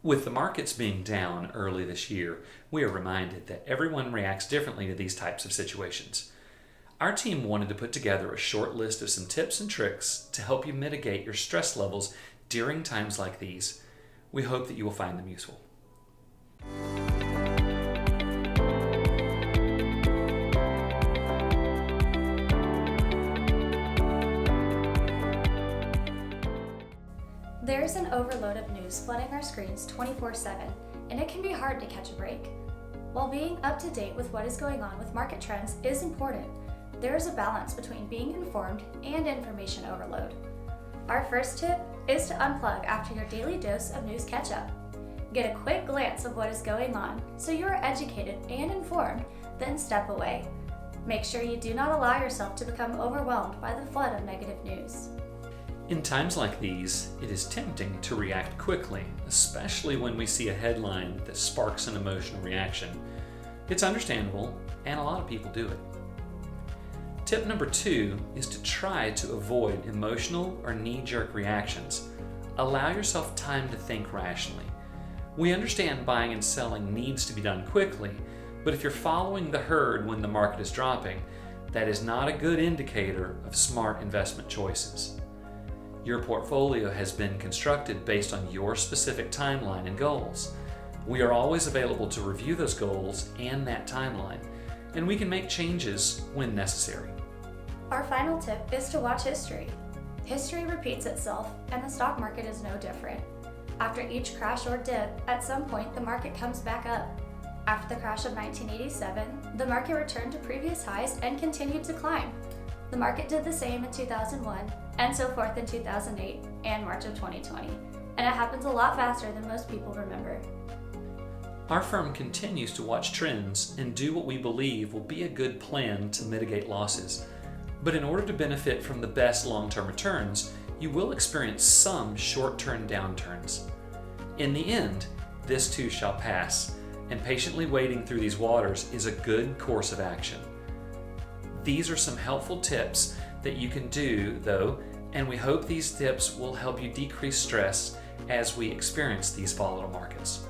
With the markets being down early this year, we are reminded that everyone reacts differently to these types of situations. Our team wanted to put together a short list of some tips and tricks to help you mitigate your stress levels during times like these. We hope that you will find them useful. There's an overload of news flooding our screens 24/7, and it can be hard to catch a break. While being up to date with what is going on with market trends is important, there is a balance between being informed and information overload. Our first tip is to unplug after your daily dose of news catch-up. Get a quick glance of what is going on so you are educated and informed, then step away. Make sure you do not allow yourself to become overwhelmed by the flood of negative news. In times like these, it is tempting to react quickly, especially when we see a headline that sparks an emotional reaction. It's understandable, and a lot of people do it. Tip number 2 is to try to avoid emotional or knee-jerk reactions. Allow yourself time to think rationally. We understand buying and selling needs to be done quickly, but if you're following the herd when the market is dropping, that is not a good indicator of smart investment choices. Your portfolio has been constructed based on your specific timeline and goals. We are always available to review those goals and that timeline, and we can make changes when necessary. Our final tip is to watch history. History repeats itself, and the stock market is no different. After each crash or dip, at some point the market comes back up. After the crash of 1987, the market returned to previous highs and continued to climb. The market did the same in 2001, and so forth in 2008 and March of 2020, and it happens a lot faster than most people remember. Our firm continues to watch trends and do what we believe will be a good plan to mitigate losses. But in order to benefit from the best long-term returns, you will experience some short-term downturns. In the end, this too shall pass, and patiently wading through these waters is a good course of action. These are some helpful tips that you can do, though, and we hope these tips will help you decrease stress as we experience these volatile markets.